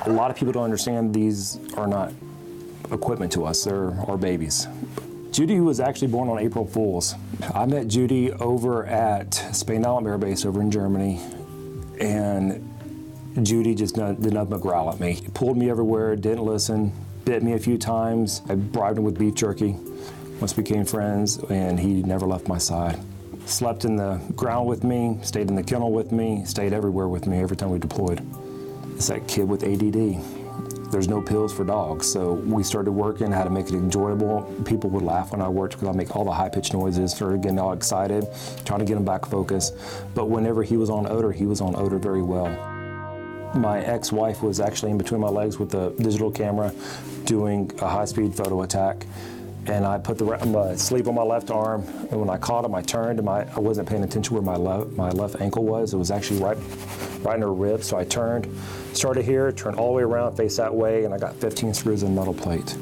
A lot of people don't understand these are not equipment to us, they're our babies. Judy was actually born on April Fools. I met Judy over at Spain Island Air Base over in Germany, and Judy just did nothing but growl at me. Pulled me everywhere, didn't listen, bit me a few times. I bribed him with beef jerky. Once we became friends, and he never left my side. Slept in the ground with me, stayed in the kennel with me, stayed everywhere with me every time we deployed. It's that kid with ADD. There's no pills for dogs, so we started working how to make it enjoyable. People would laugh when I worked because I make all the high-pitched noises, started getting all excited, trying to get him back focused. But whenever he was on odor very well. My ex-wife was actually in between my legs with a digital camera doing a high-speed photo attack. And I put the sleeve on my left arm, and when I caught him, I turned, and I wasn't paying attention where my left ankle was. It was actually right in her rib, so I turned, started here, turned all the way around, face that way, and I got 15 screws in metal plate.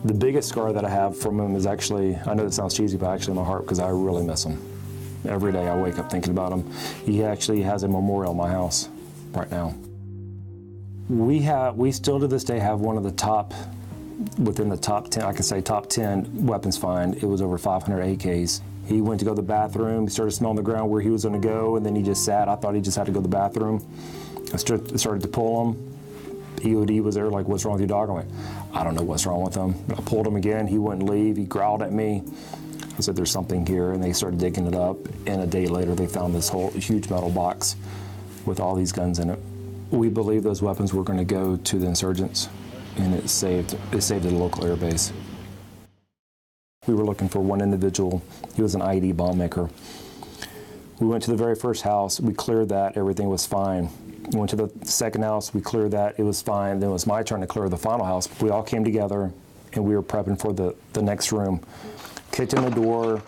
The biggest scar that I have from him is actually, I know it sounds cheesy, but actually in my heart, because I really miss him. Every day I wake up thinking about him. He actually has a memorial in my house right now. We still to this day have one of the top, within the top 10, I can say top 10 weapons find. It was over 500 AKs. He went to go to the bathroom, he started smelling the ground where he was gonna go, and then he just sat. I thought he just had to go to the bathroom. I started to pull him. EOD was there, like, what's wrong with your dog? I went, I don't know what's wrong with him. I pulled him again, he wouldn't leave, he growled at me. I said, there's something here, and they started digging it up, and a day later they found this whole huge metal box with all these guns in it. We believe those weapons were gonna go to the insurgents, and it saved the local air base. We were looking for one individual. He was an IED bomb maker. We went to the very first house, we cleared that, everything was fine. We went to the second house, we cleared that, it was fine. Then it was my turn to clear the final house. We all came together, and we were prepping for the next room. Kicked in the door,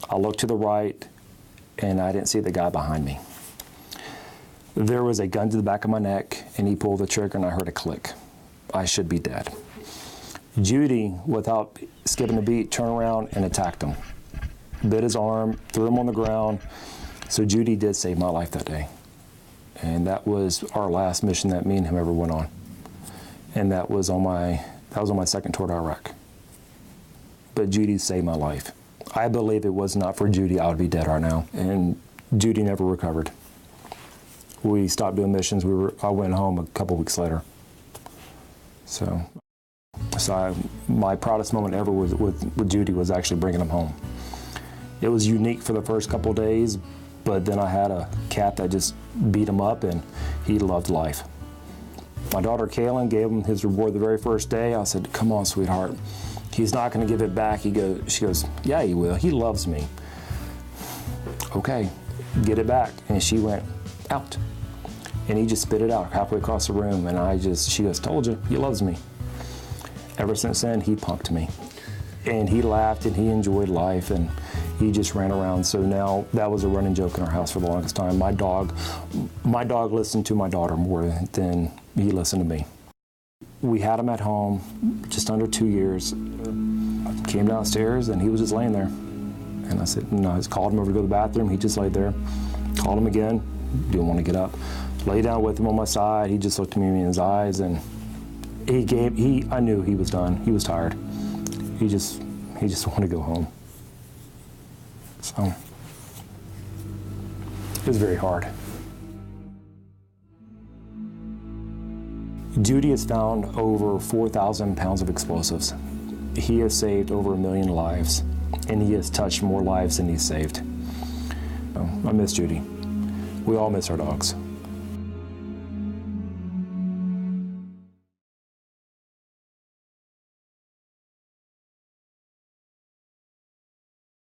I looked to the right, and I didn't see the guy behind me. There was a gun to the back of my neck, and he pulled the trigger, and I heard a click. I should be dead. Judy, without skipping a beat, turned around and attacked him. Bit his arm, threw him on the ground. So Judy did save my life that day. And that was our last mission that me and him ever went on. And that was on my second tour to Iraq. But Judy saved my life. I believe it was not for Judy, I would be dead right now. And Judy never recovered. We stopped doing missions. I went home a couple weeks later. So my proudest moment ever with Judy was actually bringing him home. It was unique for the first couple of days, but then I had a cat that just beat him up, and he loved life. My daughter Kaylin gave him his reward the very first day. I said, come on, sweetheart. He's not gonna give it back. She goes, yeah, he will. He loves me. Okay, get it back. And she went, out. And he just spit it out halfway across the room, and she goes, told you, he loves me. Ever since then, he punked me. And he laughed, and he enjoyed life, and he just ran around. So now that was a running joke in our house for the longest time. My dog listened to my daughter more than he listened to me. We had him at home just under 2 years. Came downstairs, and he was just laying there. And I said, no, I just called him over to go to the bathroom. He just laid there. Called him again, didn't want to get up. Lay down with him on my side. He just looked me in his eyes, and I knew he was done. He was tired. He just wanted to go home. So it was very hard. Judy has found over 4,000 pounds of explosives. He has saved over 1 million lives, and he has touched more lives than he's saved. I miss Judy. We all miss our dogs.